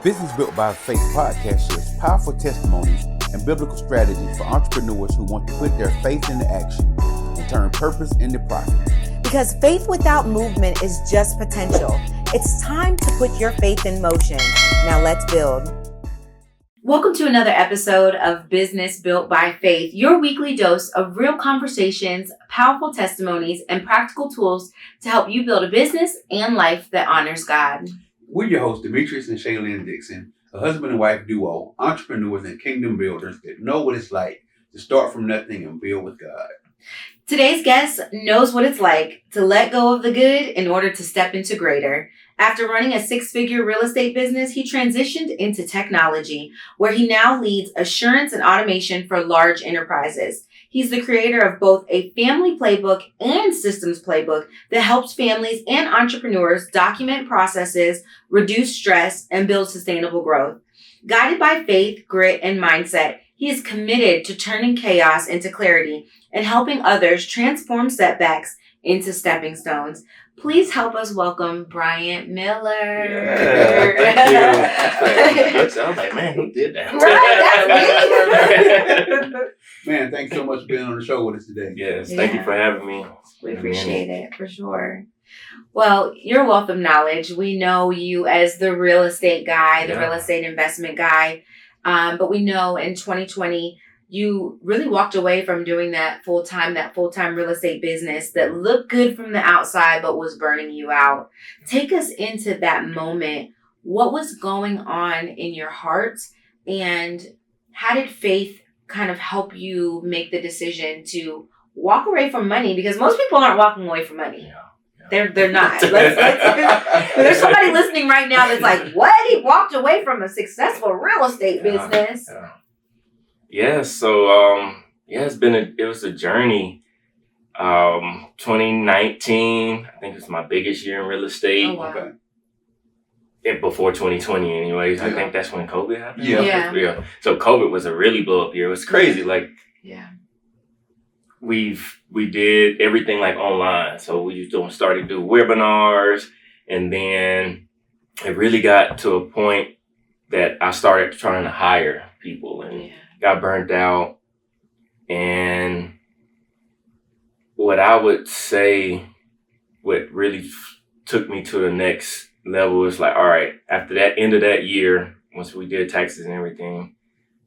Business Built by Faith podcast shares powerful testimonies and biblical strategies for entrepreneurs who want to put their faith into action and turn purpose into profit. Because faith without movement is just potential. It's time to put your faith in motion. Now let's build. Welcome to another episode of Business Built by Faith, your weekly dose of real conversations, powerful testimonies, and practical tools to help you build a business and life that honors God. We're your hosts, Demetrius and Shaylin Dixon, a husband and wife duo, entrepreneurs and kingdom builders that know what it's like to start from nothing and build with God. Today's guest knows what it's like to let go of the good in order to step into greater. After running a six-figure real estate business, he transitioned into technology, where he now leads assurance and automation for large enterprises. He's the creator of both a family playbook and systems playbook that helps families and entrepreneurs document processes, reduce stress, and build sustainable growth. Guided by faith, grit, and mindset, he is committed to turning chaos into clarity and helping others transform setbacks into stepping stones. Please help us welcome Bryant Miller. Yeah, thank you. That sounds like, man, who did that? Right, that's me. Man, thanks so much for being on the show with us today. Yes, thank you for having me. We appreciate it, for sure. Well, your wealth of knowledge, we know you as the real estate guy, the real estate investment guy. But we know in 2020, you really walked away from doing that full-time real estate business that looked good from the outside, but was burning you out. Take us into that moment. What was going on in your heart, and how did faith kind of help you make the decision to walk away from money? Because most people aren't walking away from money. They're not. There's somebody listening right now that's like, what? He walked away from a successful real estate business. So it was a journey. 2019, I think it was my biggest year in real estate. Oh, wow. Okay. Before 2020 anyways. I think that's when COVID happened. Yeah. So COVID was a really blow up year. It was crazy. We did everything like online. So we started to do webinars, and then it really got to a point that I started trying to hire people and got burnt out. And what I would say, what really took me to the next level is like, all right, after that end of that year, once we did taxes and everything,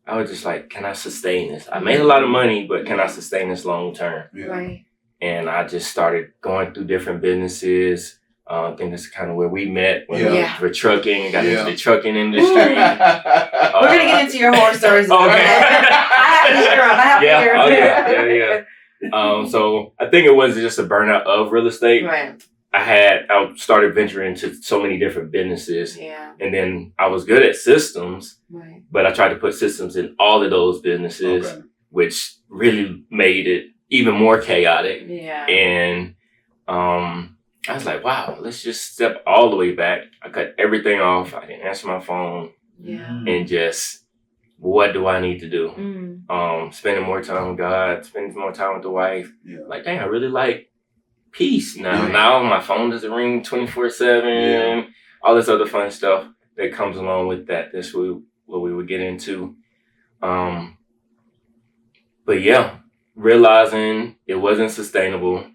I was just like, can I sustain this? I made a lot of money, but can I sustain this long term? Yeah. Right. And I just started going through different businesses. I think that's kind of where we met when we were trucking, got into the trucking industry. We're going to get into your horror stories. Okay. I have to hear them. So I think it was just a burnout of real estate. Right. I started venturing into so many different businesses. Yeah. And then I was good at systems, but I tried to put systems in all of those businesses, which really made it even more chaotic. Yeah. And I was like, wow, let's just step all the way back. I cut everything off. I didn't answer my phone. Yeah. And just, what do I need to do? Spending more time with God, spending more time with the wife. Yeah. Like, dang, I really like peace now. Now my phone doesn't ring 24/7. All this other fun stuff that comes along with that. That's what we would get into. But realizing it wasn't sustainable.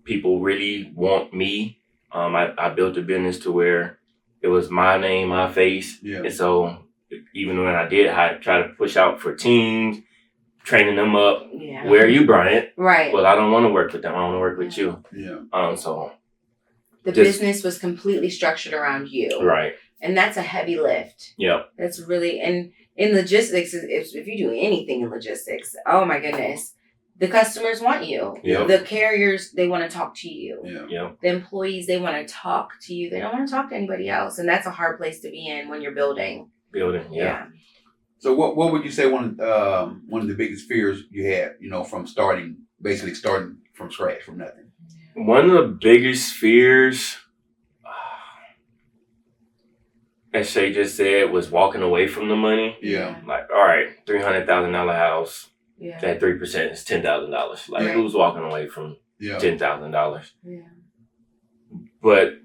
People really want me. I built a business to where it was my name, my face. Yeah. And so even when I did try to push out for teams, training them up. Yeah. Where are you, Bryant? Right. Well, I don't want to work with them. I want to work with you. Yeah. So the business was completely structured around you. Right. And that's a heavy lift. Yep. That's really, and in logistics, if you do anything in logistics, oh my goodness, the customers want you. Yep. The carriers, they want to talk to you. Yeah. Yep. The employees, they want to talk to you. They don't want to talk to anybody else. And that's a hard place to be in when you're building. Yeah. So what would you say one of the biggest fears you had, from starting from scratch, from nothing? One of the biggest fears, as Shay just said, was walking away from the money. Yeah. Like, all right, $300,000 house. Yeah. That 3% is $10,000. Like, who's walking away from $10,000? Yeah. But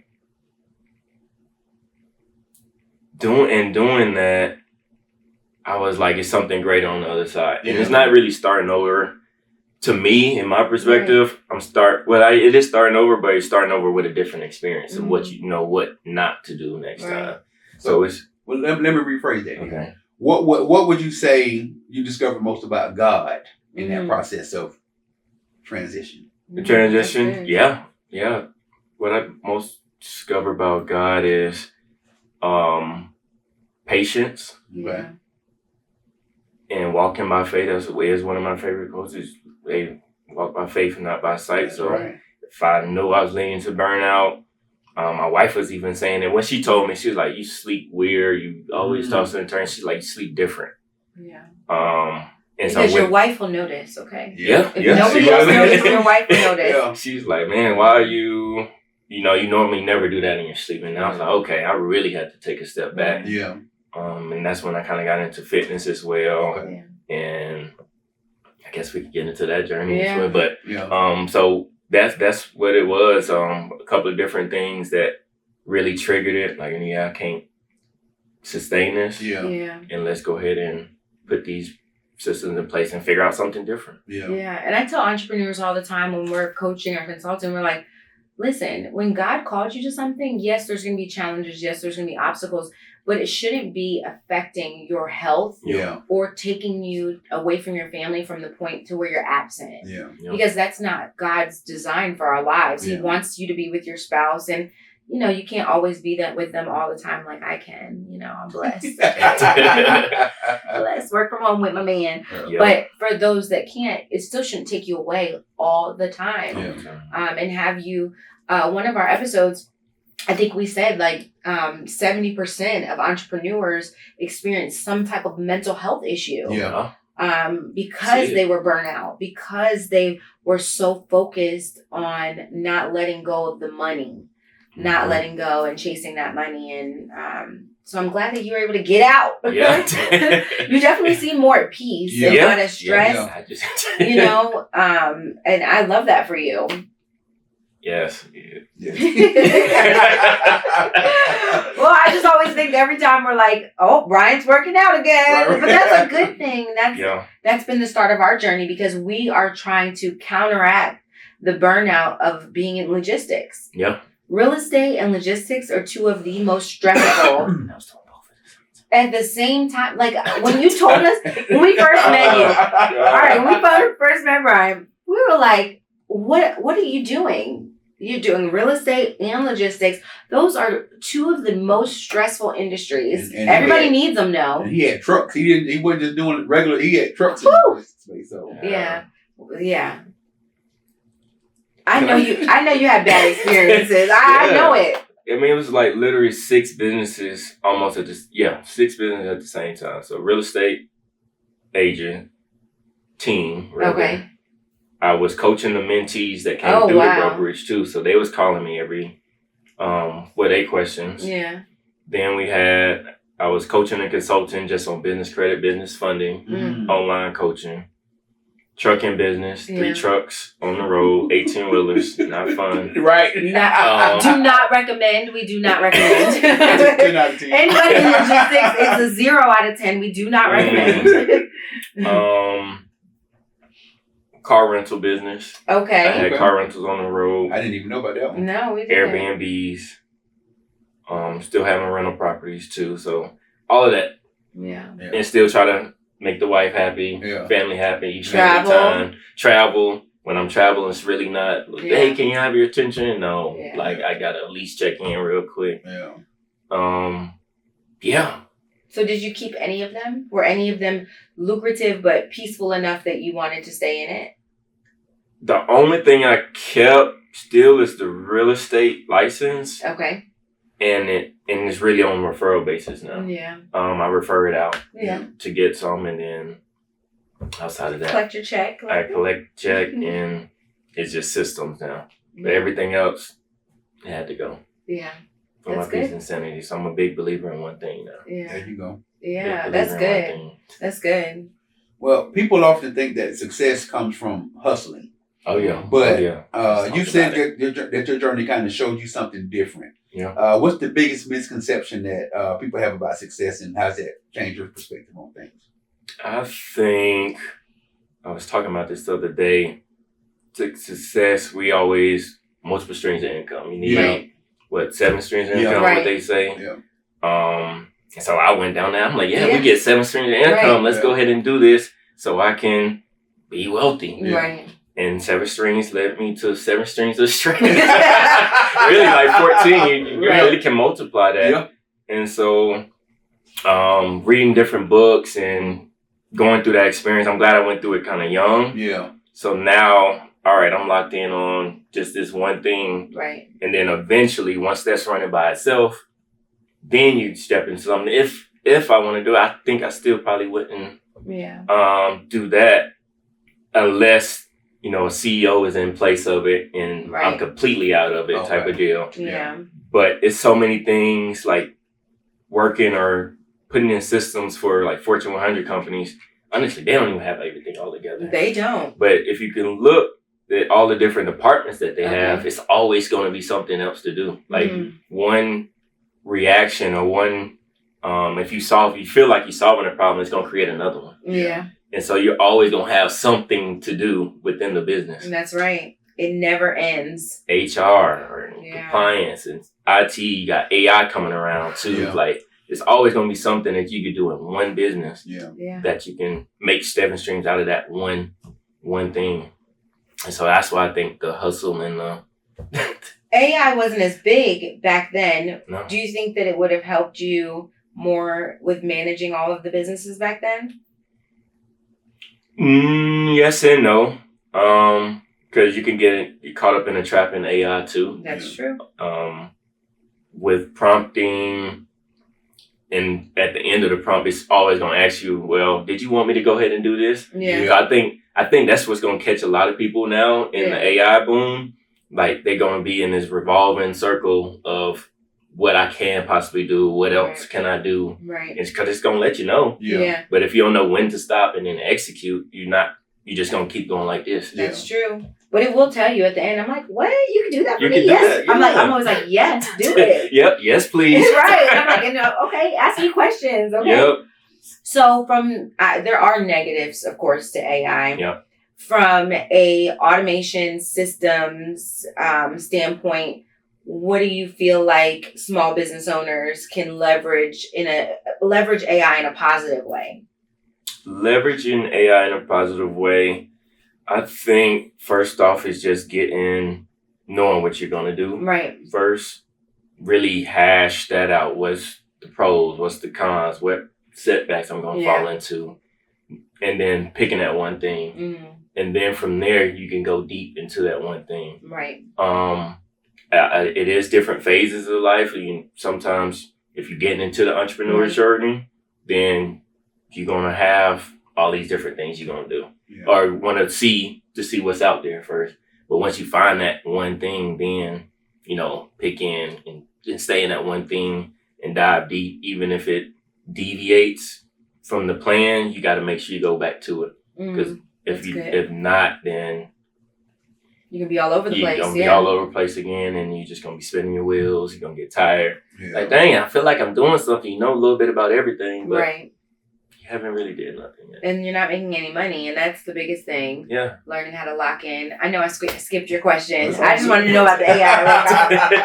doing that, I was like, it's something great on the other side. And it's not really starting over. To me, in my perspective, it is starting over, but it's starting over with a different experience of what what not to do next time. So it's... Well, let me rephrase that. Okay. What would you say you discovered most about God in that process of transition? The transition? Yeah. What I most discover about God is patience. Okay. And walking by faith. That's one of my favorite quotes. They walk by faith and not by sight. That's so right. If I knew I was leading to burnout, my wife was even saying that when she told me, she was like, you sleep weird, you always toss and turn. She's like, you sleep different. Yeah. And because your wife will notice, okay? Yeah. If nobody else notices, your wife will notice. She's like, man, why are you, you normally never do that in your sleep. And I was like, okay, I really had to take a step back. Yeah. And that's when I kind of got into fitness as well. Okay. And I guess we could get into that journey Yeah. as well. But so that's what it was. A couple of different things that really triggered it. Like, I can't sustain this. Yeah. And let's go ahead and put these systems in place and figure out something different. Yeah. And I tell entrepreneurs all the time when we're coaching or consulting, we're like, listen, when God called you to something, yes, there's going to be challenges. Yes, there's going to be obstacles, but it shouldn't be affecting your health or taking you away from your family from the point to where you're absent. Because that's not God's design for our lives. He wants you to be with your spouse, and you can't always be that with them all the time like I can. I'm blessed. Blessed. Work from home with my man. But for those that can't, it still shouldn't take you away all the time. And have you, one of our episodes, I think we said 70% of entrepreneurs experience some type of mental health issue. Because they were burnt out, because they were so focused on not letting go of the money, not letting go and chasing that money. And so I'm glad that you were able to get out. You definitely seem more at peace and not as stressed. And I love that for you. Yes. Well, I just always think every time we're like, oh, Bryant's working out again. But that's a good thing. That's been the start of our journey, because we are trying to counteract the burnout of being in logistics. Real estate and logistics are two of the most stressful. At the same time, like when you told us, when we first met you, when we first met Brian, we were like, what are you doing? You're doing real estate and logistics. Those are two of the most stressful industries. And everybody needs them now. He had trucks. He wasn't just doing it regular. He had trucks. So. Yeah. I know you had bad experiences. I know it. I mean, it was like literally 6 businesses almost at this. 6 businesses at the same time. So real estate, agent, team. Okay. I was coaching the mentees that came through the brokerage too. So they was calling me every, with their questions. Yeah. Then I was coaching and consulting just on business credit, business funding, online coaching, trucking business, 3 trucks on the road, 18-wheelers, not fun. Right. Do not recommend. We do not recommend. 10 out of 10. Anybody in logistics, it's a 0 out of 10. We do not recommend. Car rental business. Okay. I had car rentals on the road. I didn't even know about that one. No, we didn't. Airbnbs. Still having rental properties too. So all of that. Yeah. And still try to make the wife happy, family happy, travel. When I'm traveling, it's really not, hey, can you have your attention? No. Like, I gotta at least check in real quick. So did you keep any of them? Were any of them lucrative but peaceful enough that you wanted to stay in it? The only thing I kept still is the real estate license. Okay. And it's really on referral basis now. I refer it out to get some, and then outside of that, collect your check. I collect check, and it's just systems now. But everything else, it had to go. For my peace and sanity. So I'm a big believer in one thing now. There you go. That's good. That's good. Well, people often think that success comes from hustling. Oh yeah. But Let's you talk said about it. that your journey kind of showed you something different. Yeah. What's the biggest misconception that people have about success, and how's that changed your perspective on things? I think I was talking about this the other day. To success, we always multiple streams of income. You need 7 streams of income? Right. What they say. Yeah. And so I went down there. I'm like, Yeah. we get 7 streams of income. Right. Let's go ahead and do this so I can be wealthy. Yeah. Right. And 7 streams led me to 7 streams of strength. Really, like 14, you really can multiply that. Yeah. And so, reading different books and going through that experience, I'm glad I went through it kind of young. Yeah. So now, all right, I'm locked in on just this one thing. Right. And then eventually, once that's running by itself, then you step into something. If I want to do it, I think I still probably wouldn't do that unless, a CEO is in place of it and I'm completely out of it type of deal. Yeah. But it's so many things like working or putting in systems for like Fortune 100 companies. Honestly, they don't even have everything all together. They don't. But if you can look at all the different departments that they have, it's always going to be something else to do. Like one reaction or one, if you feel like you're solving a problem, it's going to create another one. Yeah. And so you're always going to have something to do within the business. That's right. It never ends. HR or compliance and IT, you got AI coming around too. Yeah. Like, it's always going to be something that you could do in one business that you can make 7 streams out of that one thing. And so that's why I think the hustle and the... AI wasn't as big back then. No. Do you think that it would have helped you more with managing all of the businesses back then? Yes and no. Because you can get caught up in a trap in AI too. That's true. With prompting, and at the end of the prompt, it's always going to ask you, well, did you want me to go ahead and do this? Yeah. So I think that's what's going to catch a lot of people now in the AI boom. Like, they're going to be in this revolving circle of what I can possibly do, what else can I do? Right. It's because it's going to let you know. Yeah. But if you don't know when to stop and then execute, you're just going to keep going like this. That's true. But it will tell you at the end. I'm like, what? You can do that for You me? can do Yes. that, I'm always like, yes, do it. Yep. Yes, please. It's right. I'm like, okay, ask me questions. Okay. Yep. So there are negatives, of course, to AI. Yep. From a automation systems standpoint, what do you feel like small business owners can leverage AI in a positive way? Leveraging AI in a positive way, I think first off is just knowing what you're going to do. Right. First, really hash that out. What's the pros? What's the cons? What setbacks I'm going to fall into? And then picking that one thing. Mm-hmm. And then from there, you can go deep into that one thing. Right. It is different phases of life. Sometimes if you're getting into the entrepreneur journey, then you're going to have all these different things you're going to do or want to see what's out there first. But once you find that one thing, then, pick in and stay in that one thing and dive deep. Even if it deviates from the plan, you got to make sure you go back to it. Because if not, then you can be all over the place. You're going to be all over the place again, and you're just going to be spinning your wheels. You're going to get tired. Yeah. Like, dang, I feel like I'm doing something. You know a little bit about everything, but you haven't really did nothing yet. And you're not making any money, and that's the biggest thing. Yeah. Learning how to lock in. I know I skipped your question. I just wanted to know about the AI.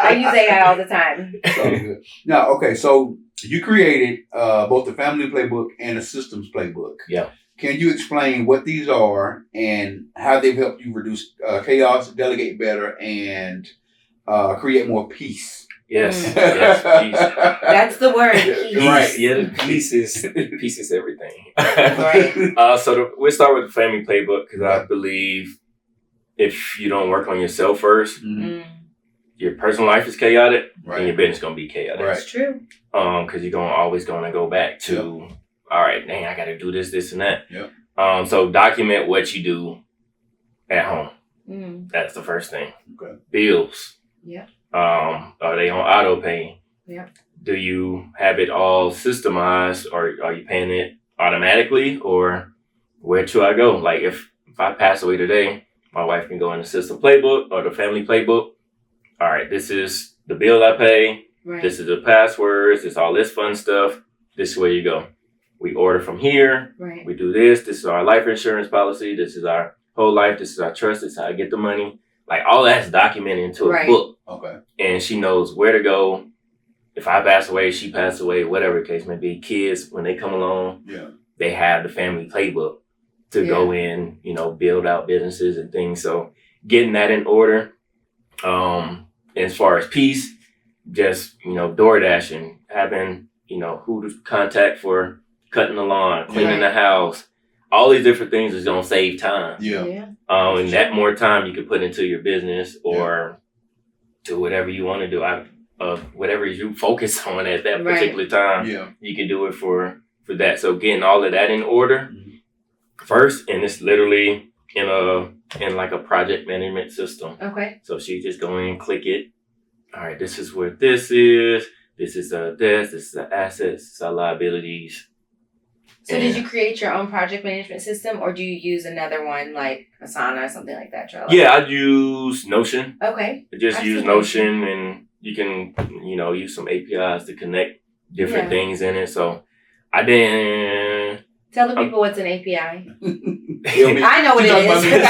I use AI all the time. So good. Now, okay, so you created both the family playbook and a systems playbook. Yeah. Can you explain what these are and how they've helped you reduce chaos, delegate better, and create more peace? Yes, peace. That's the word, peace. Right, yeah, peace is everything. Right. So we'll start with the family playbook because I believe if you don't work on yourself first, your personal life is chaotic and your business is going to be chaotic. That's true. Because you're always going to go back to... All right, dang, I got to do this, and that. Yep. So document what you do at home. That's the first thing. Okay. Bills. Yep. Are they on auto pay? Yep. Do you have it all systemized, or are you paying it automatically, or where should I go? Like if I pass away today, My wife can go in the system Playbook or the family Playbook. All right, this is the bill I pay. Right. This is the passwords. It's all this fun stuff. This is where you go. We order from here. Right. We do this. This is our life insurance policy. This is our whole life. This is our trust. This is how I get the money. Like all that's documented into a book. Okay. And she knows where to go. If I pass away, she passed away, whatever the case may be. Kids, when they come along, they have the family Playbook to go in, build out businesses and things. So getting that in order. As far as peace, just, DoorDashing, having, who to contact for cutting the lawn, cleaning the house. All these different things is going to save time. And that more time you can put into your business or do whatever you want to do. Whatever you focus on at that particular time, you can do it for that. So getting all of that in order first, and it's literally in like a project management system. Okay. So she just go in, click it. All right, this is where this is. This is this is the assets, this is our liabilities. So did you create your own project management system, or do you use another one like Asana or something like that, Trello? Yeah, I use Notion. Okay. I just use Notion, and you can, use some APIs to connect different things in it. So I didn't... Tell the people what's an API. I know what it is.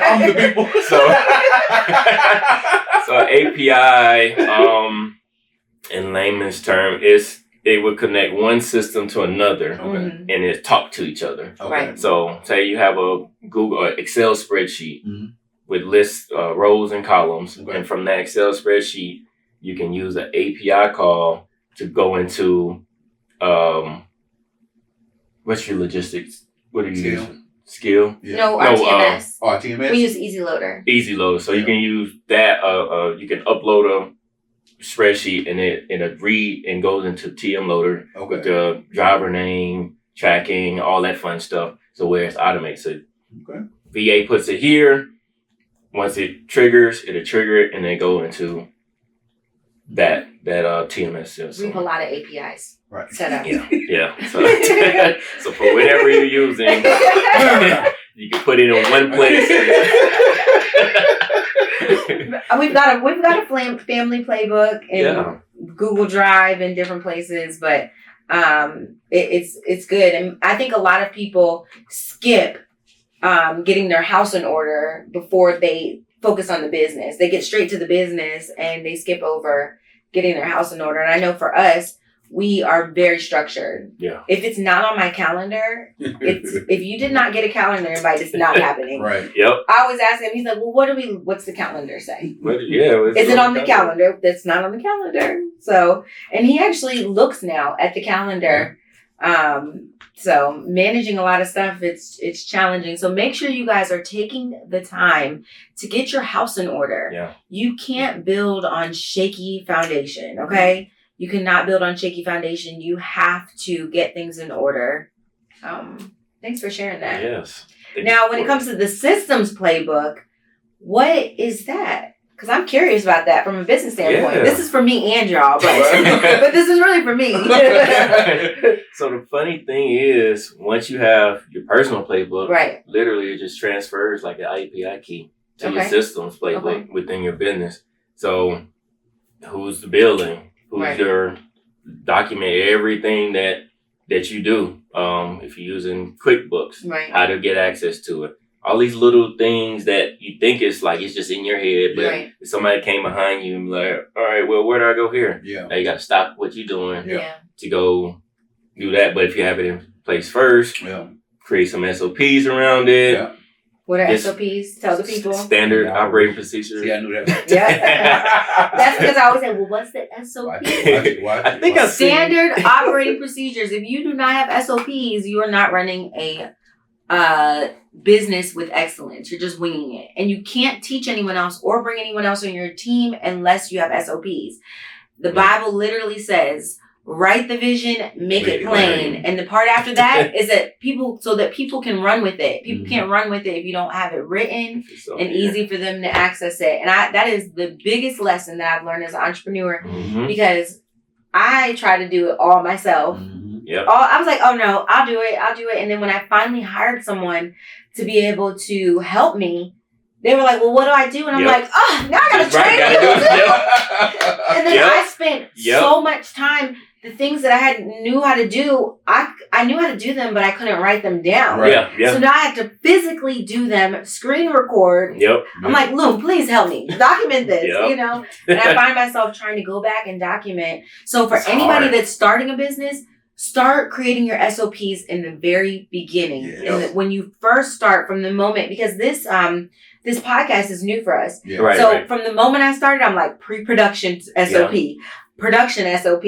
I'm the people. So API, in layman's term, it would connect one system to another and it talk to each other. Right. So say you have a Google or Excel spreadsheet with lists, rows and columns. And from that Excel spreadsheet, you can use an API call to go into, what's your logistics? What are you using? Skill? Yeah. No, RTMS. RTMS? We use Easy Loader. Easy Loader. So you can use that. You can upload a spreadsheet and it read and goes into TM Loader with the driver name, tracking, all that fun stuff. So where it's automated. So VA puts it here. Once it triggers, it'll trigger it and then go into that TMS system. We have a lot of APIs set up. Yeah. So for whatever you're using, you can put it in one place. We've got a family Playbook and Google Drive in different places, but it's good. And I think a lot of people skip getting their house in order before they focus on the business. They get straight to the business and they skip over getting their house in order. And I know for us, we are very structured. Yeah. If it's not on my calendar, if you did not get a calendar invite, it's not happening. Right. Yep. I always ask him, he's like, well, what's the calendar say? Is it on the calendar? That's not on the calendar. So, and he actually looks now at the calendar. So managing a lot of stuff, it's challenging. So make sure you guys are taking the time to get your house in order. Yeah. You can't build on shaky foundation, okay? You cannot build on shaky foundation. You have to get things in order. Thanks for sharing that. Yes. Now, when it comes to the systems playbook, what is that? Because I'm curious about that from a business standpoint. Yeah. This is for me and y'all, but this is really for me. So the funny thing is, once you have your personal playbook, literally it just transfers like an API key to your systems playbook within your business. So who's the building? Who's your document everything that you do? If you're using QuickBooks, how to get access to it. All these little things that you think it's just in your head, but if somebody came behind you and be like, all right, well, where do I go here? Yeah. Now you got to stop what you're doing to go do that. But if you have it in place first, create some SOPs around it. Yeah. What are SOPs? Tell the people. Standard operating procedures. Yeah, I knew that. Yeah. That's because I always say, well, what's the SOP? I think I've seen Standard operating procedures. If you do not have SOPs, you are not running a business with excellence. You're just winging it. And you can't teach anyone else or bring anyone else on your team unless you have SOPs. The Bible literally says, write the vision, make it plain. And the part after that is that people can run with it. People can't run with it if you don't have it written and easy for them to access it. And that is the biggest lesson that I've learned as an entrepreneur because I try to do it all myself. Yep. I was like, oh no, I'll do it. And then when I finally hired someone to be able to help me, they were like, well, what do I do? And I'm like, oh, now I got to train. And then I spent so much time. The things that I knew how to do, I knew how to do them, but I couldn't write them down. Right. Yeah. So now I had to physically do them, screen record. I'm like, Loom, please help me document this, you know? And I find myself trying to go back and document. So for anybody that's starting a business, start creating your SOPs in the very beginning. When you first start, from the moment, because this podcast is new for us. From the moment I started, I'm like pre-production SOP. Production SOP,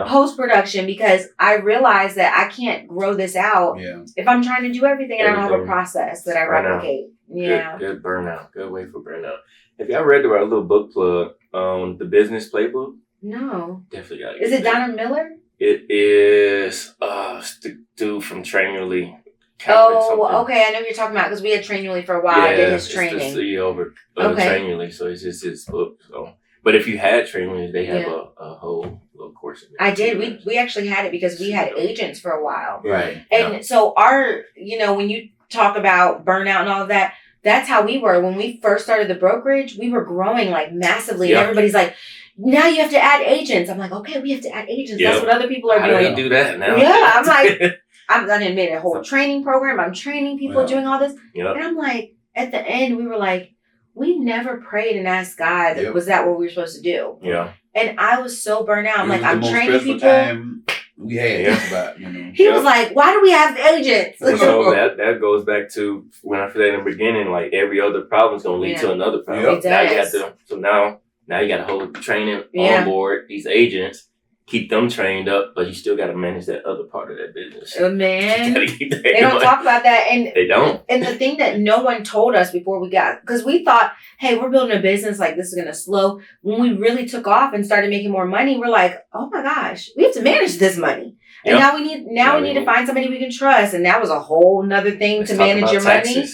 post-production, because I realized that I can't grow this out if I'm trying to do everything and I don't have a process that I replicate. Good burnout. Good way for burnout. Have y'all read our little book plug on the business playbook? No. Definitely got it. Is it Bryant Miller? It is the dude from Trainerly. Okay. I know what you're talking about because we had Trainerly for a while. I did his training. It's the CEO of Trainerly, so it's just his book. So. But if you had Trainerly, they have a whole little course in there. I did. We actually had it because we had agents for a while. Right. And so when you talk about burnout and all of that, that's how we were. When we first started the brokerage, we were growing like massively. And everybody's like, now you have to add agents. I'm like, okay, we have to add agents. That's what other people are doing. How do you do that now? Yeah. I'm like, I done made a whole training program. I'm training people doing all this. And I'm like, at the end, we were like, we never prayed and asked God, was that what we were supposed to do? Yeah. And I was so burnt out. I'm like, I'm training people. Time we had about, He was like, why do we have agents? So that goes back to when I said in the beginning, like every other problem is going to lead to another problem. Now you have to. So now you got to hold training on board these agents. Keep them trained up, but you still got to manage that other part of that business. Man, they don't talk about that, and they don't. And the thing that no one told us before we got, because we thought, hey, we're building a business, like this is gonna slow. When we really took off and started making more money, we're like, oh my gosh, we have to manage this money, and now we need to find somebody we can trust, and that was a whole nother thing to manage your money.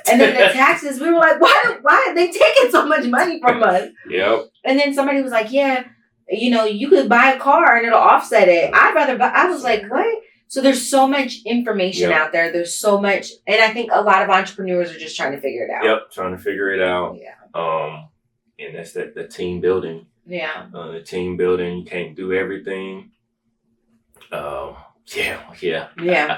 And then the taxes, we were like, why are they taking so much money from us? And then somebody was like, you could buy a car and it'll offset it. I was like, what? So there's so much information out there. There's so much. And I think a lot of entrepreneurs are just trying to figure it out. Trying to figure it out. And that's the team building. The team building. You can't do everything. I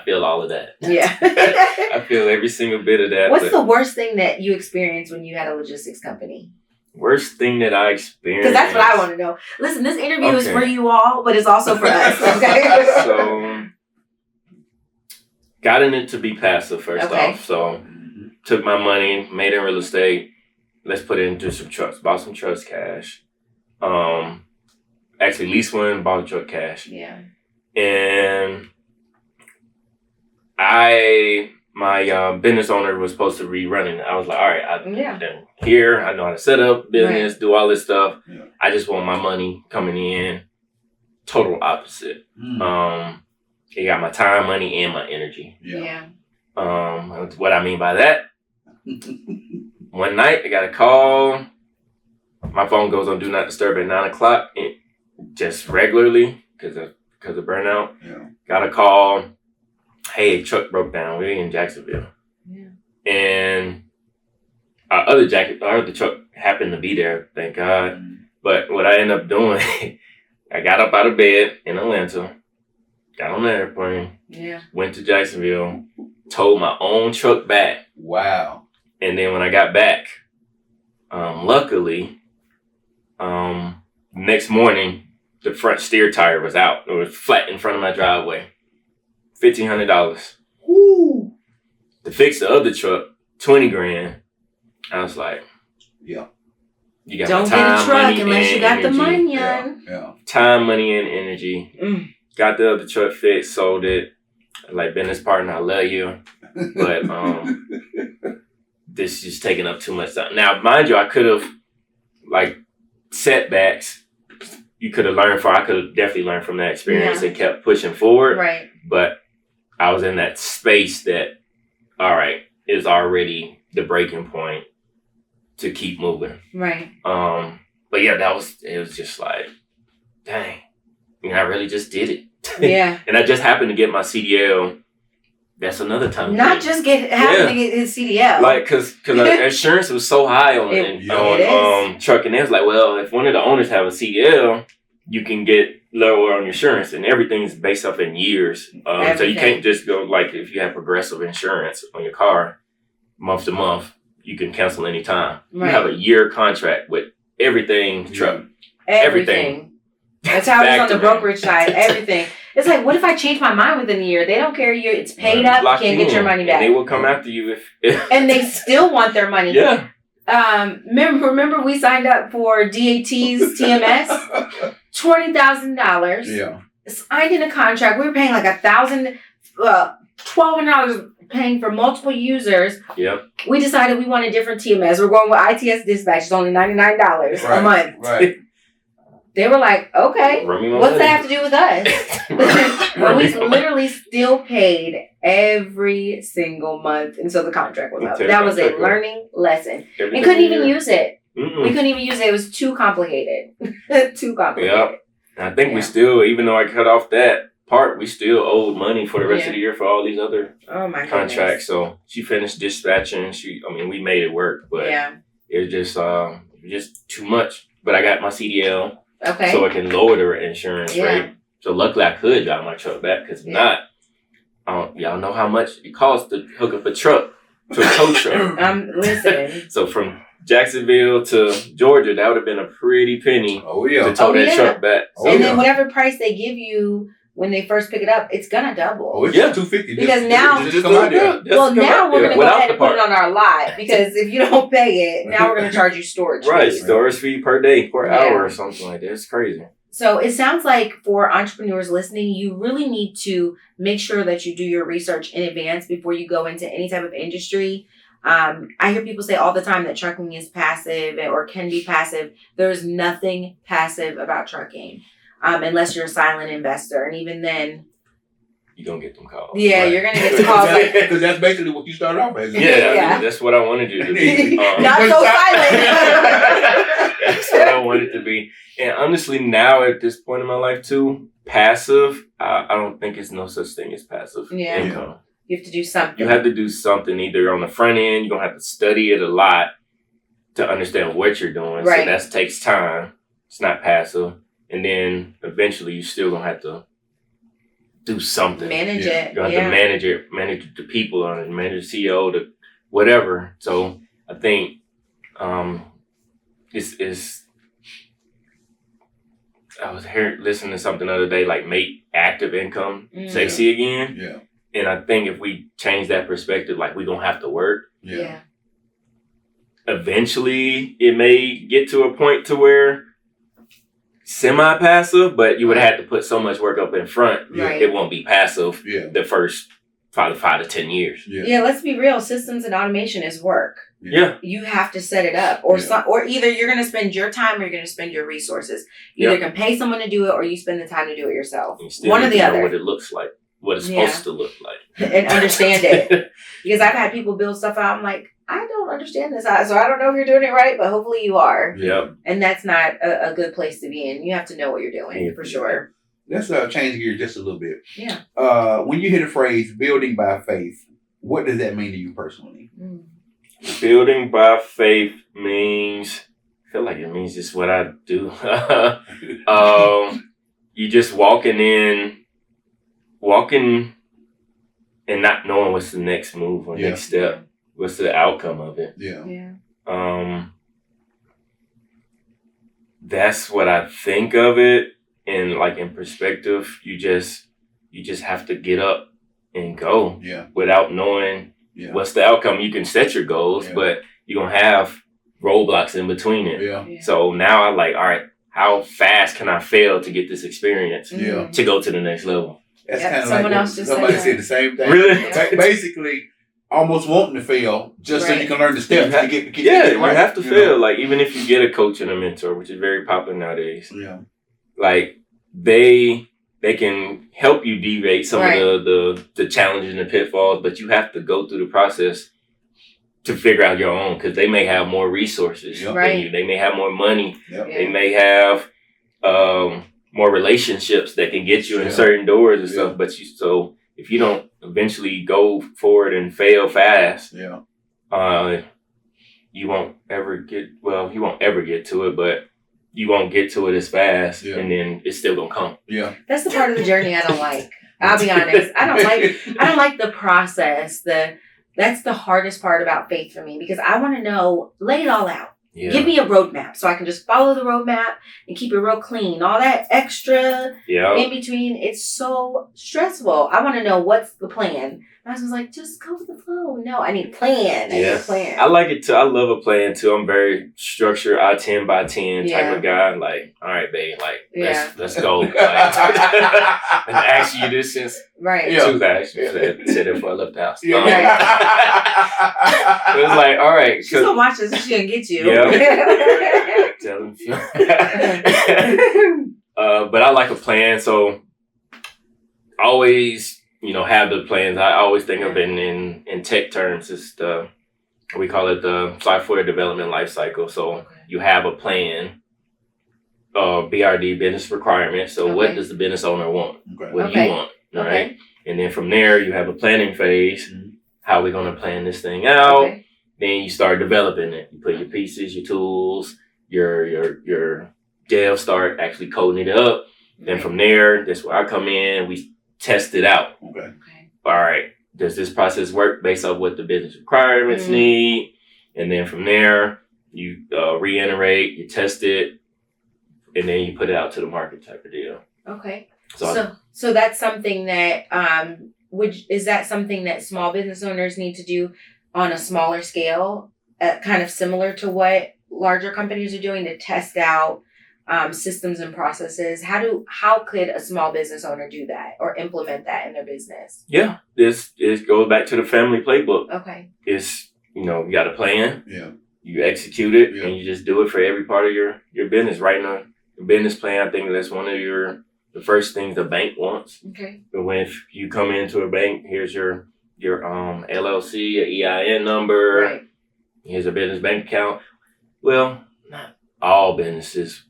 feel all of that. I feel every single bit of that. What's the worst thing that you experienced when you had a logistics company? Worst thing that I experienced. Because that's what I want to know. Listen, this interview is for you all, but it's also for us. Okay. So, got in it to be passive first off. So, took my money, made it in real estate. Let's put it into some trucks. Bought some trucks cash. Actually leased one, bought a truck cash. And my business owner was supposed to rerun it. I was like, all right, I'm here. I know how to set up business, do all this stuff. I just want my money coming in. Total opposite. It got my time, money, and my energy. What I mean by that, one night I got a call. My phone goes on Do Not Disturb at 9:00, just regularly because of burnout. Got a call. Hey, truck broke down. We're in Jacksonville. And our other truck happened to be there, thank God. But what I ended up doing, I got up out of bed in Atlanta, got on the airplane, went to Jacksonville, towed my own truck back. Wow. And then when I got back, luckily, next morning, the front steer tire was out. It was flat in front of my driveway. $1,500. To fix the other truck, $20,000. I was like, you got don't my time, get a truck money, unless and you got energy. the money. Time, money, and energy. Got the other truck fixed, sold it. Like, business partner, I love you, but this is taking up too much time. Now, mind you, I could have setbacks. I could have definitely learned from that experience and kept pushing forward. Right. But I was in that space that, all right, is already the breaking point to keep moving. Right. But yeah, it was just like, dang, I really just did it. And I just happened to get my CDL that's another time. Not just having to get his CDL. Like, cause insurance was so high on trucking. It was like, well, if one of the owners have a CDL, you can get lower on insurance, and everything's based off in years. So you can't just go, like, if you have Progressive insurance on your car, month to month, you can cancel anytime. Right. You have a year contract with everything, truck, everything. That's how it is on the brokerage side. Everything. It's like, what if I change my mind within a year? They don't care. It's paid up. You can't get your money back. And they will come after you if and they still want their money. Yeah. Remember we signed up for DAT's TMS, $20,000. Yeah. Signed in a contract. We were paying like $1,200 paying for multiple users. Yep. We decided we want a different TMS. We're going with ITS Dispatch. It's only $99 a month. Right. They were like, okay, what's that have to do with us? But we literally still paid every single month until the contract was up. That was a learning lesson. We couldn't even use it. Mm-mm. We couldn't even use it. It was too complicated. Too complicated. Yep. I think we still, even though I cut off that part, we still owed money for the rest of the year for all these other contracts. Goodness. So she finished dispatching. We made it work, but it was just too much. But I got my CDL. Okay. So I can lower the insurance rate. So luckily I could drive my truck back, because if not, y'all know how much it costs to hook up a truck to a tow truck. I'm listening. So from Jacksonville to Georgia, that would have been a pretty penny to tow that truck back. Then whatever price they give you when they first pick it up, it's gonna double. Oh, it's $250. Because now we're gonna go ahead and put it on our lot, because if you don't pay it, now we're gonna charge you storage. Right, storage fee per day, per hour, or something like that. It's crazy. So it sounds like for entrepreneurs listening, you really need to make sure that you do your research in advance before you go into any type of industry. I hear people say all the time that trucking is passive or can be passive. There's nothing passive about trucking. Unless you're a silent investor. And even then, you're going to get them calls. Yeah, you're going to get some calls. Because that's basically what you started off as. Yeah. That's what I wanted you to be. Not so silent. That's what I wanted to be. And honestly, now at this point in my life too, passive, I don't think it's no such thing as passive income. You have to do something. You have to do something either on the front end. You're going to have to study it a lot to understand what you're doing. Right. So that takes time. It's not passive. And then eventually you're still going to have to do something. Manage it. You're going to have to manage the people, manage the CEO, the whatever. So I think it's I was listening to something the other day, like make active income sexy again. Yeah. And I think if we change that perspective, like we don't have to work. Yeah. Eventually it may get to a point to where semi-passive, but you would have to put so much work up in front. Right. It won't be passive the first 5 to 10 years. Yeah, let's be real. Systems and automation is work. Yeah. You have to set it up. Or or either you're going to spend your time or you're going to spend your resources. You either can pay someone to do it or you spend the time to do it yourself. One or the other. What it looks like. What it's supposed to look like. And understand it. Because I've had people build stuff out. I'm like, I don't understand this. So I don't know if you're doing it right, but hopefully you are. Yep. And that's not a good place to be in. You have to know what you're doing for sure. Let's change gear just a little bit. Yeah. When you hear the phrase building by faith, what does that mean to you personally? Building by faith means, I feel like it means just what I do. You just walking and not knowing what's the next move or next step. What's the outcome of it? Yeah. That's what I think of it. And like in perspective, you just have to get up and go without knowing what's the outcome. You can set your goals, but you're going to have roadblocks in between it. So now I'm like, all right, how fast can I fail to get this experience to go to the next level? That's kind of like somebody said the same thing. Really? Basically, almost wanting to fail just so you can learn the steps to get you have to fail. Like even if you get a coach and a mentor, which is very popular nowadays, like they can help you deviate some of the challenges and the pitfalls, but you have to go through the process to figure out your own, because they may have more resources than you. They may have more money. They may have more relationships that can get you in certain doors and stuff. But if you don't eventually go forward and fail fast, you won't ever get to it, but you won't get to it as fast, and then it's still gonna come. Yeah, that's the part of the journey I don't like. I'll be honest. I don't like the process. That's the hardest part about faith for me, because I want to know, lay it all out. Yeah. Give me a roadmap so I can just follow the roadmap and keep it real clean. All that extra in between, it's so stressful. I want to know what's the plan. My husband's like, just go with the flow. No, I need a plan. I need a plan. I like it too. I love a plan too. I'm very structured, 10 by 10 type of guy. Like, all right, babe, like let's go. Like, been asking you this since Tuesday. Said it before I left the house. It was like, all right. She's gonna watch this and she gonna get you. Tell him. But I like a plan, so always, have the plans. I always think of it in tech terms. It's we call it the software development life cycle. So you have a plan, BRD, business requirement. So what does the business owner want? What do you want? All right. And then from there, you have a planning phase. Mm-hmm. How are we going to plan this thing out? Okay. Then you start developing it. You put your pieces, your tools, your dev start actually coding it up. Then from there, that's where I come in. We test it out. Okay. All right. Does this process work based off what the business requirements need? And then from there, you reiterate, you test it, and then you put it out to the market type of deal. Okay. So that's something that is that something that small business owners need to do on a smaller scale, kind of similar to what larger companies are doing to test out systems and processes? How could a small business owner do that or implement that in their business? Yeah, this goes back to the family playbook. Okay. It's, you got a plan. Yeah. You execute it and you just do it for every part of your business. Writing a business plan, I think that's one of the first things the bank wants. Okay. But if you come into a bank, here's your LLC, your EIN number. Right. Here's a business bank account. Well, not all businesses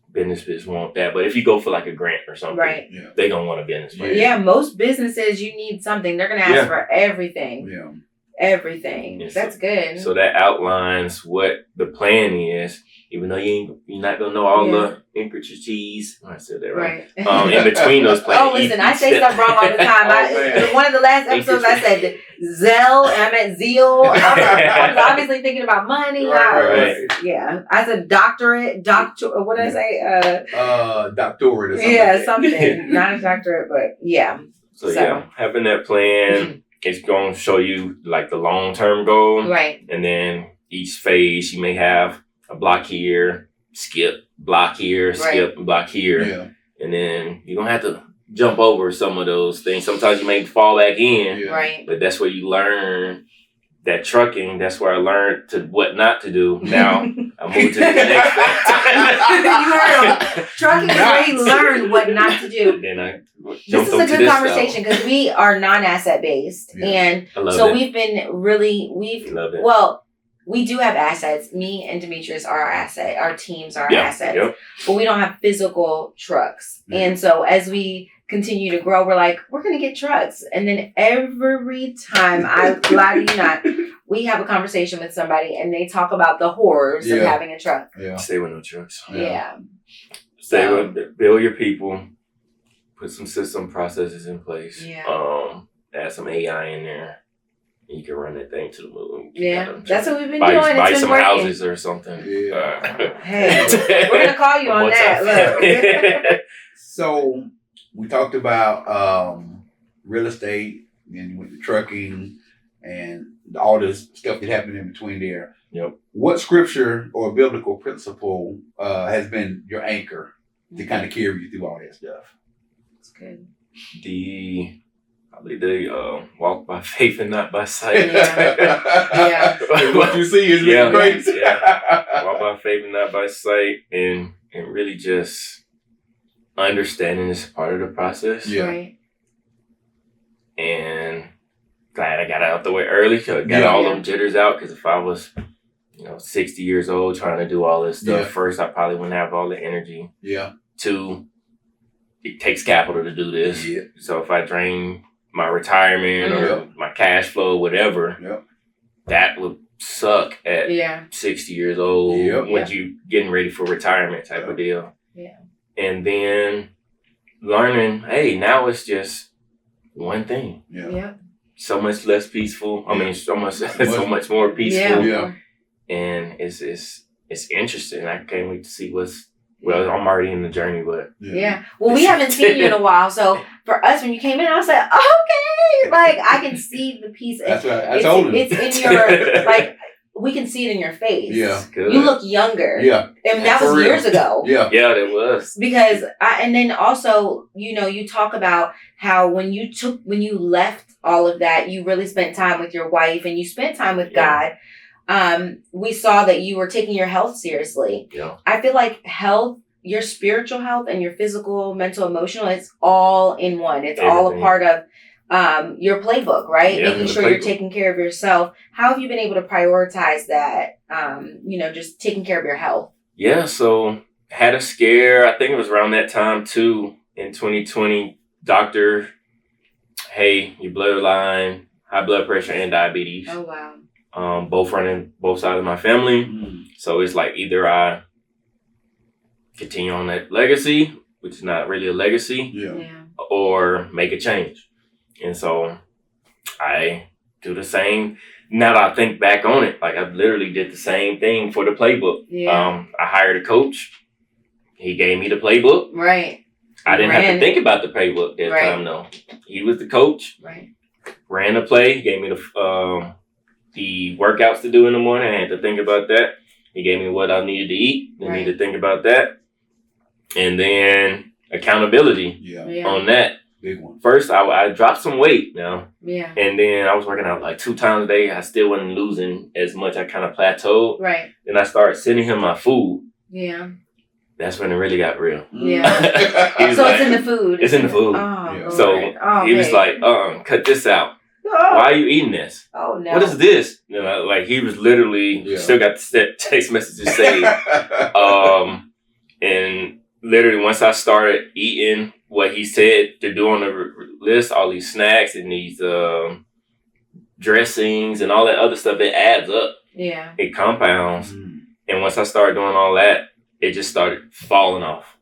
want that, but if you go for like a grant or something, right, they're gonna want a business plan. Yeah, most businesses, you need something. They're gonna ask for everything. Yeah. Everything. Yeah, that's good. So that outlines what the plan is, even though you're not gonna know all the intricacies. I said that right. In between those plans. Oh, listen, I say stuff wrong all the time. One of the last episodes, I said Zell, and I meant Zeal. I was obviously thinking about money. Right. Yeah, I said doctorate. What did I say? Doctorate or something. Yeah, something. Not a doctorate, but yeah. So having that plan. It's going to show you like the long-term goal. Right. And then each phase, you may have a block here, skip, block here, skip, block here. Yeah. And then you're going to have to jump over some of those things. Sometimes you may fall back in. Yeah. Right. But that's where you learn that trucking. That's where I learned what not to do. Now I moved to the next thing. You heard him. Trucking is where you learn what not to do. Then this is a good conversation because we are non-asset based, and so we do have assets. Me and Demetrius are our asset. Our teams are our assets, but we don't have physical trucks. Mm-hmm. And so as we continue to grow, we're going to get trucks, and then every time I lie to you not, we have a conversation with somebody, and they talk about the horrors of having a truck. Yeah, stay with no trucks. Yeah, build your people. Put some system processes in place. Yeah. Add some AI in there. And you can run that thing to the moon. Yeah. That's what we've been doing. Buy some houses or something. Yeah. Hey, we're going to call you on that. Look. So we talked about real estate, and you went to trucking and all this stuff that happened in between there. Yep. What scripture or biblical principle has been your anchor to kind of carry you through all that stuff? Good. Probably the walk by faith and not by sight. Yeah. What you see is really great. Yeah. Walk by faith and not by sight, and really just understanding this part of the process. Yeah. Right. And glad I got out the way early. Got all them jitters out, because if I was 60 years old trying to do all this stuff, first I probably wouldn't have all the energy. Yeah. Two, it takes capital to do this. Yeah. So if I drain my retirement or my cash flow, whatever, that would suck at 60 years old when you getting ready for retirement type of deal. Yeah. And then learning, hey, now it's just one thing. Yeah. So much less peaceful. I mean, so much more peaceful. Yeah. And it's interesting. I can't wait to see I'm already in the journey, but well, we haven't seen you in a while, so for us when you came in, I was like, okay, like I can see the peace. That's right. I told him. It's in your like we can see it in your face. Yeah, good. You look younger. Yeah, and that was years ago. Yeah, it was because and then also you talk about how when you left all of that, you really spent time with your wife and you spent time with God. We saw that you were taking your health seriously. Yeah. I feel like health, your spiritual health and your physical, mental, emotional, it's all in one. It's all a part of your playbook, right? Yeah, making sure you're taking care of yourself. How have you been able to prioritize that? Just taking care of your health. Yeah, so had a scare. I think it was around that time too in 2020. Doctor, hey, your bloodline, high blood pressure and diabetes. Oh wow. Both running both sides of my family. So it's like either I continue on that legacy, which is not really a legacy, or make a change. And so I do the same. Now that I think back on it, like I literally did the same thing for the playbook. Yeah. I hired a coach. He gave me the playbook. Right. I didn't have to think about the playbook that time though. He was the coach. Right. Ran the play. He gave me the workouts to do in the morning. I had to think about that. He gave me what I needed to eat. I needed to think about that. And then accountability on that. Big one. First, I dropped some weight now. Yeah. And then I was working out like 2 times a day. I still wasn't losing as much. I kind of plateaued. Right. Then I started sending him my food. Yeah. That's when it really got real. Yeah. So it's in the food. It's in the food. Oh, so he was like, cut this out. Why are you eating this? Oh no! What is this? Like he was literally still got the text messages saved. And literally once I started eating what he said to do on the list, all these snacks and these dressings and all that other stuff, it adds up. Yeah. It compounds. And once I started doing all that, it just started falling off.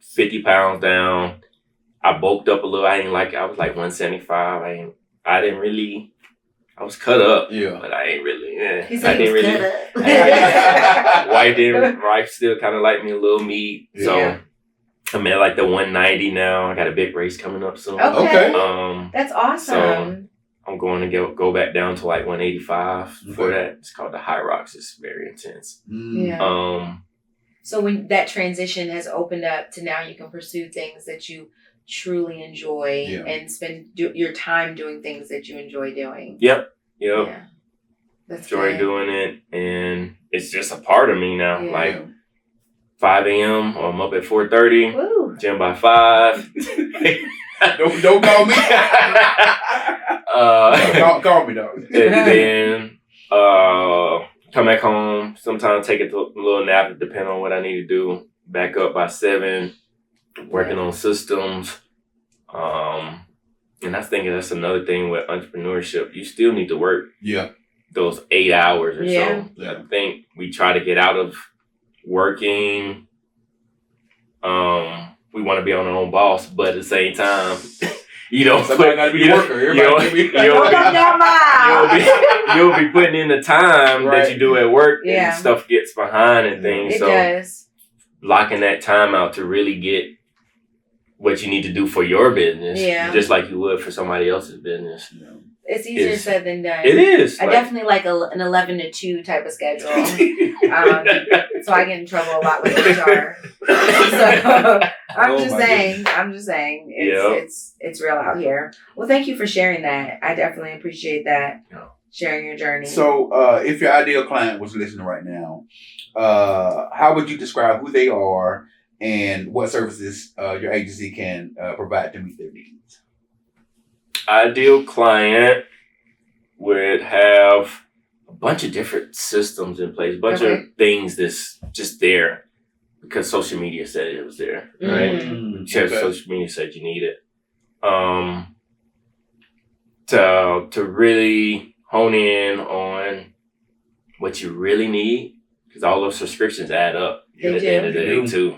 50 pounds down. I bulked up a little. I was like 175. I was cut up, but I ain't really. He said he was cut up. Wife still kind of like me a little meat. So I'm at like the 190 now. I got a big race coming up soon. Okay. That's awesome. So I'm going to go back down to like 185 for that. It's called the High Rocks. It's very intense. Yeah. So when that transition has opened up to now you can pursue things that you truly enjoy and spend your time doing things that you enjoy doing. Yep. Yeah. That's enjoy good. doing it, and it's just a part of me now. Yeah. Like 5 a.m. or I'm up at 4:30. Woo. Gym by 5. Don't call me. Call me though. And then come back home. Sometimes take a little nap, depending on what I need to do. Back up by 7. Working on systems. And I think that's another thing with entrepreneurship. You still need to work those 8 hours or so. I think we try to get out of working. We want to be on our own boss, but at the same time, somebody got to be a worker. You'll be putting in the time that you do at work, and stuff gets behind and things. It does. Locking that time out to really get what you need to do for your business, just like you would for somebody else's business. It's easier said than done. It is. I definitely like an 11 to 2 type of schedule. So I get in trouble a lot with HR. So I'm just saying it's real out here. Well, thank you for sharing that. I definitely appreciate that. Sharing your journey. So if your ideal client was listening right now, how would you describe who they are and what services your agency can provide to meet their needs? Ideal client would have a bunch of different systems in place, a bunch of things that's just there because social media said it was there, right? Social media said you need it. to really hone in on what you really need, because all those subscriptions add up at the end of the day too.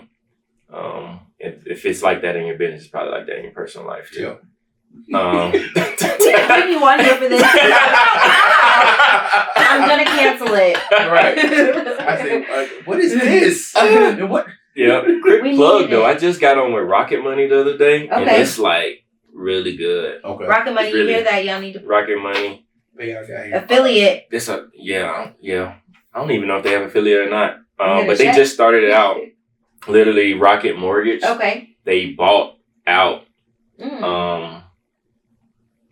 If it's like that in your business, it's probably like that in your personal life too. Yep. Give me one here for this. I'm gonna cancel it. Right. I said, what is this? What? Yeah. Quick plug though. I just got on with Rocket Money the other day, and it's like really good. Okay. Rocket Money, really, you hear that? Y'all need to Rocket Money. Affiliate. This yeah. I don't even know if they have affiliate or not. But they just started it out. Literally, Rocket Mortgage. Okay. They bought out.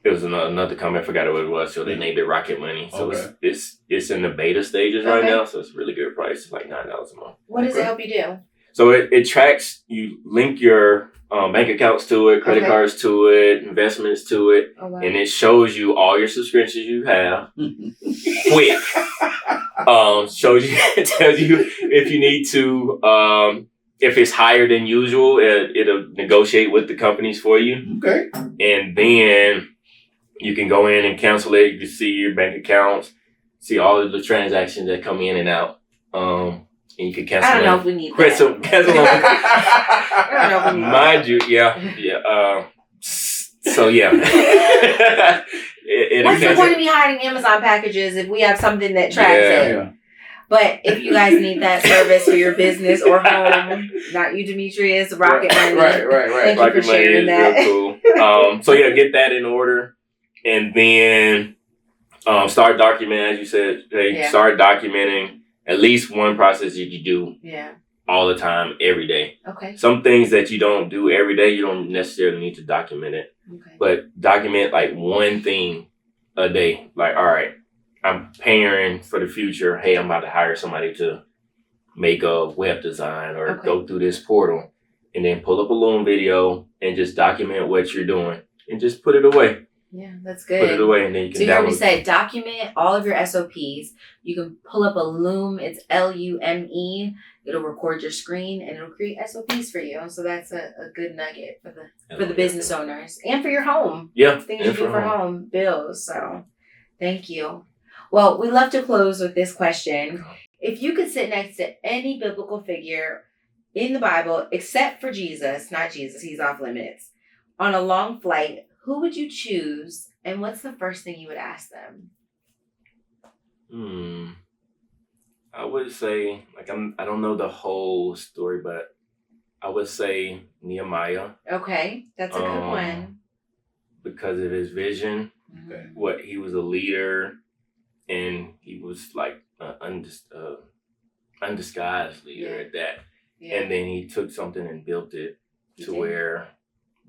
It was another company. I forgot what it was. So they named it Rocket Money. So it's in the beta stages right now. So it's a really good price. It's like $9 a month. What does it help you do? So it tracks. You link your bank accounts to it, credit cards to it, investments to it, and it shows you all your subscriptions you have. Quick. Shows you, it tells you if you need to, if it's higher than usual, it'll negotiate with the companies for you. Okay. And then you can go in and cancel it. You can see your bank accounts, see all of the transactions that come in and out. And you can cancel. I don't know if we need that. Cancel them. I don't know if we need Mind you, yeah. So yeah. What's the point of me hiding Amazon packages if we have something that tracks it? Yeah. But if you guys need that service for your business or home, not you, Demetrius, Rocket Money. Right. Thank you for sharing that. Real cool. So yeah, get that in order, and then start documenting, as you said. Start documenting at least one process that you do all the time, every day. Okay. Some things that you don't do every day, you don't necessarily need to document it. Okay. But document like one thing a day. Like, all right, I'm preparing for the future. Hey, I'm about to hire somebody to make a web design or go through this portal. And then pull up a Loom video and just document what you're doing and just put it away. Yeah, that's good. Put it away and then you can download. So you already said document all of your SOPs. You can pull up a Loom. It's Lume. It'll record your screen and it'll create SOPs for you. So that's a good nugget for the business owners and for your home. Yeah. Things you do for home bills. So thank you. Well, we love to close with this question. If you could sit next to any biblical figure in the Bible, except for Jesus, not Jesus, he's off limits, on a long flight, who would you choose, and what's the first thing you would ask them? I would say, I don't know the whole story, but I would say Nehemiah. Okay, that's a good one. Because of his vision, what he was a leader, and he was like an undisguised leader at that. Yeah. And then he took something and built it to where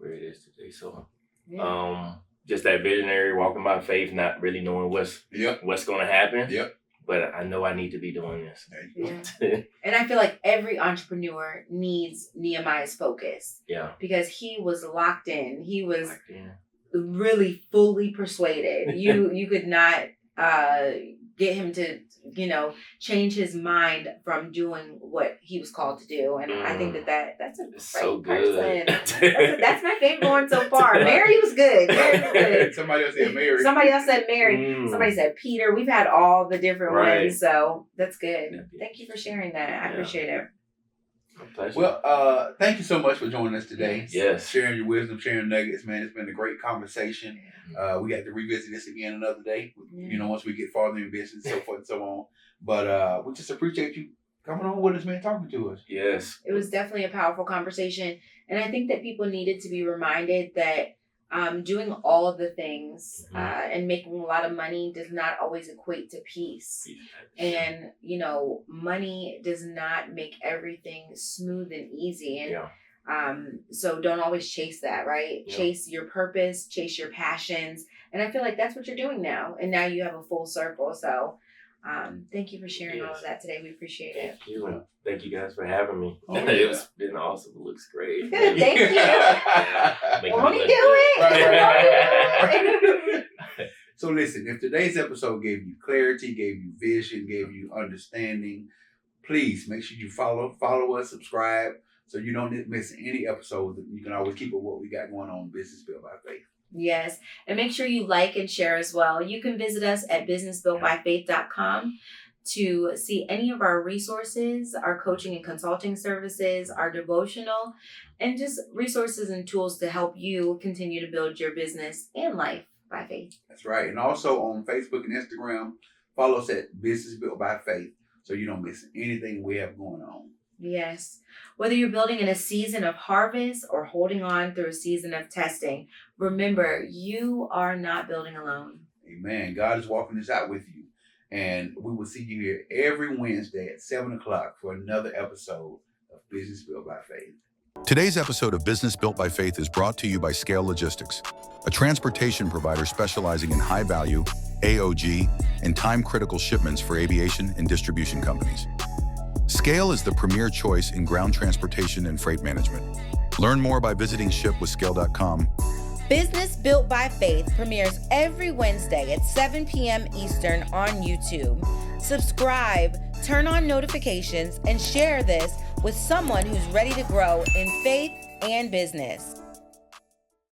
it is today. So. Yeah. Just that visionary walking by faith, not really knowing what's going to happen. Yep. But I know I need to be doing this. Yeah. And I feel like every entrepreneur needs Nehemiah's focus. Yeah. Because he was locked in. He was really fully persuaded. You could not get him to, change his mind from doing what he was called to do. And I think that's a great so person. That's my favorite one so far. Mary was good. Somebody else said Mary. Somebody said Peter. We've had all the different ones. So that's good. Thank you for sharing that. I appreciate it. Well, thank you so much for joining us today. Yes. Sharing your wisdom, sharing nuggets, man. It's been a great conversation. We got to revisit this again another day, once we get farther in business, so forth and so on. But we just appreciate you coming on with us, man, talking to us. Yes. It was definitely a powerful conversation. And I think that people needed to be reminded that doing all of the things and making a lot of money does not always equate to peace. And, money does not make everything smooth and easy. And so don't always chase that, right? Yeah. Chase your purpose, chase your passions. And I feel like that's what you're doing now. And now you have a full circle. So thank you for sharing all of that today. We appreciate it. Thank you. And thank you guys for having me. It's been awesome. It looks great. Good. Thank you. Won't he do it? So listen, if today's episode gave you clarity, gave you vision, gave you understanding, please make sure you follow us, subscribe, so you don't miss any episodes. You can always keep up what we got going on in Business Built by Faith. Yes. And make sure you like and share as well. You can visit us at businessbuiltbyfaith.com to see any of our resources, our coaching and consulting services, our devotional, and just resources and tools to help you continue to build your business and life by faith. That's right. And also on Facebook and Instagram, follow us at Business Built by Faith so you don't miss anything we have going on. Yes. Whether you're building in a season of harvest or holding on through a season of testing, remember, you are not building alone. Amen. God is walking this out with you. And we will see you here every Wednesday at 7 o'clock for another episode of Business Built by Faith. Today's episode of Business Built by Faith is brought to you by Scale Logistics, a transportation provider specializing in high-value, AOG, and time-critical shipments for aviation and distribution companies. Scale is the premier choice in ground transportation and freight management. Learn more by visiting shipwithscale.com. Business Built by Faith premieres every Wednesday at 7 p.m. Eastern on YouTube. Subscribe, turn on notifications, and share this with someone who's ready to grow in faith and business.